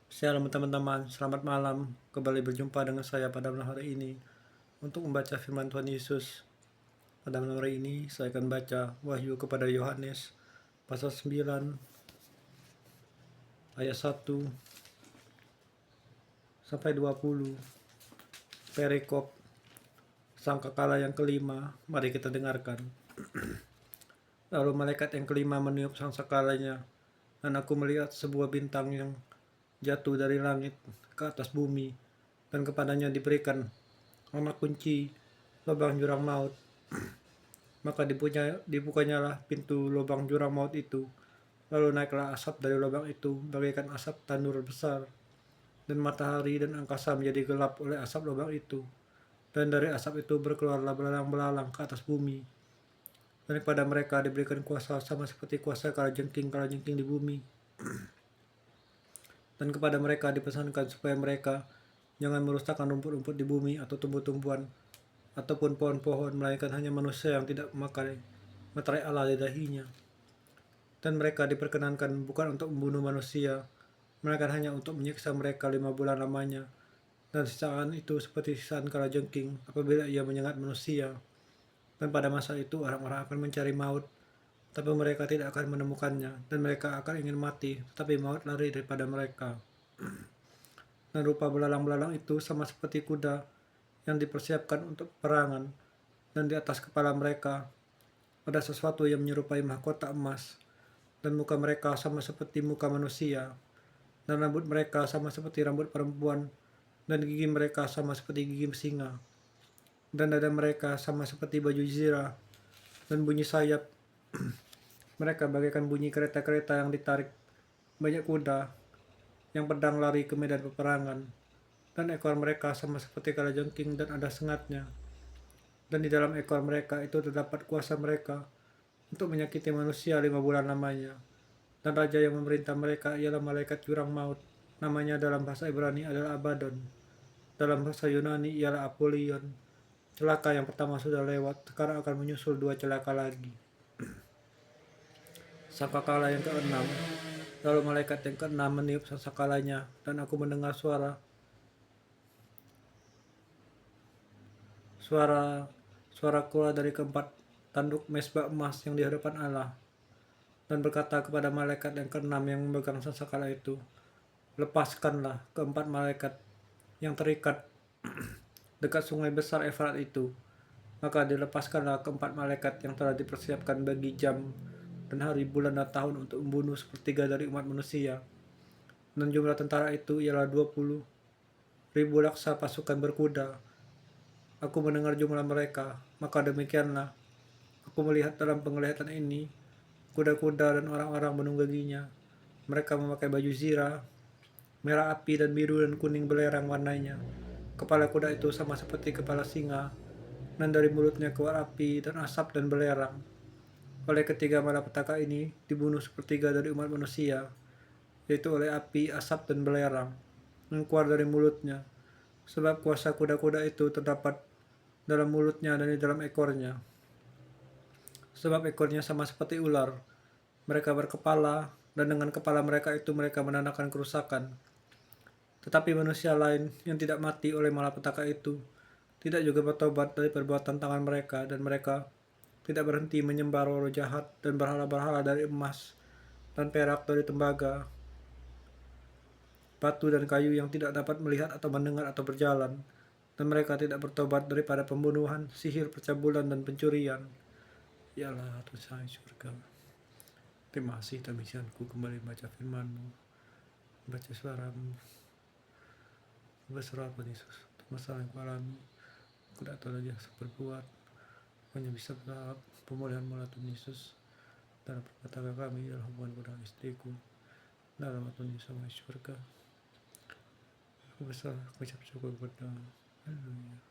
Shalom teman-teman, selamat malam. Kembali berjumpa dengan saya pada malam hari ini untuk membaca firman Tuhan Yesus. Pada malam hari ini saya akan baca Wahyu kepada Yohanes pasal 9 ayat 1 sampai 20. Perikop sangkakala yang kelima, mari kita dengarkan. Lalu malaikat yang kelima meniup sangkakalanya, dan aku melihat sebuah bintang yang jatuh dari langit ke atas bumi, dan kepadanya diberikan anak kunci lubang jurang maut. Maka dibukanyalah pintu lubang jurang maut itu, lalu naiklah asap dari lubang itu bagaikan asap tanur besar, dan matahari dan angkasa menjadi gelap oleh asap lubang itu, dan dari asap itu berkeluarlah belalang-belalang ke atas bumi. Dan kepada mereka diberikan kuasa sama seperti kuasa kalajengking di bumi. Dan kepada mereka dipesankan supaya mereka jangan merusakkan rumput-rumput di bumi atau tumbuh-tumbuhan ataupun pohon-pohon, melainkan hanya manusia yang tidak memakai materai Allah di dahinya. Dan mereka diperkenankan bukan untuk membunuh manusia, melainkan hanya untuk menyiksa mereka 5 bulan lamanya, dan sisaan itu seperti sisaan kalajengking apabila ia menyengat manusia. Dan pada masa itu orang-orang akan mencari maut, tapi mereka tidak akan menemukannya, dan mereka akan ingin mati, tetapi maut lari daripada mereka. Dan rupa belalang-belalang itu sama seperti kuda yang dipersiapkan untuk perangan, dan di atas kepala mereka ada sesuatu yang menyerupai mahkota emas, dan muka mereka sama seperti muka manusia, dan rambut mereka sama seperti rambut perempuan, dan gigi mereka sama seperti gigi singa, dan dada mereka sama seperti baju zirah, dan bunyi sayap mereka bagaikan bunyi kereta-kereta yang ditarik banyak kuda yang pedang lari ke medan peperangan. Dan ekor mereka sama seperti kalajengking dan ada sengatnya. Dan di dalam ekor mereka itu terdapat kuasa mereka untuk menyakiti manusia 5 bulan lamanya. Dan raja yang memerintah mereka ialah malaikat jurang maut. Namanya dalam bahasa Ibrani adalah Abaddon. Dalam bahasa Yunani ialah Apollyon. Celaka yang pertama sudah lewat, sekarang akan menyusul 2 celaka lagi. Sangkakala yang keenam. Lalu malaikat yang keenam meniup sangkakalanya, dan aku mendengar suara keluar dari keempat tanduk mesbah emas yang di hadapan Allah, dan berkata kepada malaikat yang keenam yang memegang sangkakala itu, lepaskanlah keempat malaikat yang terikat dekat sungai besar Efrat itu. Maka dilepaskanlah keempat malaikat yang telah dipersiapkan bagi jam dan hari, bulan dan tahun untuk membunuh sepertiga dari umat manusia. Dan jumlah tentara itu ialah 20.000 laksa pasukan berkuda. Aku mendengar jumlah mereka, maka demikianlah aku melihat dalam penglihatan ini kuda-kuda dan orang-orang menungganginya. Mereka memakai baju zirah, merah api dan biru dan kuning belerang warnanya. Kepala kuda itu sama seperti kepala singa, dan dari mulutnya keluar api dan asap dan belerang. Oleh ketiga malapetaka ini dibunuh sepertiga dari umat manusia, yaitu oleh api, asap dan belerang yang keluar dari mulutnya. Sebab kuasa kuda-kuda itu terdapat dalam mulutnya dan di dalam ekornya. Sebab ekornya sama seperti ular. Mereka berkepala, dan dengan kepala mereka itu mereka menandakan kerusakan. Tetapi manusia lain yang tidak mati oleh malapetaka itu tidak juga bertobat dari perbuatan tangan mereka, dan mereka tidak berhenti menyembah roh jahat dan berhala-berhala dari emas dan perak, dari tembaga, batu dan kayu yang tidak dapat melihat atau mendengar atau berjalan. Dan mereka tidak bertobat daripada pembunuhan, sihir, pencabulan, dan pencurian. Yalah Tuhan surga. Terima kasih Tuhanku kembali baca firman-Mu, baca suara-Mu. Berserah pada Yesus untuk masalah yang alami. Aku tidak tahu lagi harus berbuat, hanya bisa berharap pemulihan melalui Tuhan Yesus dalam perkatakan kami, dalam hubungan dengan istriku, dalam Tuhan Yesus sama surga. Aku berserah, aku ucap syukur kepada Haleluya.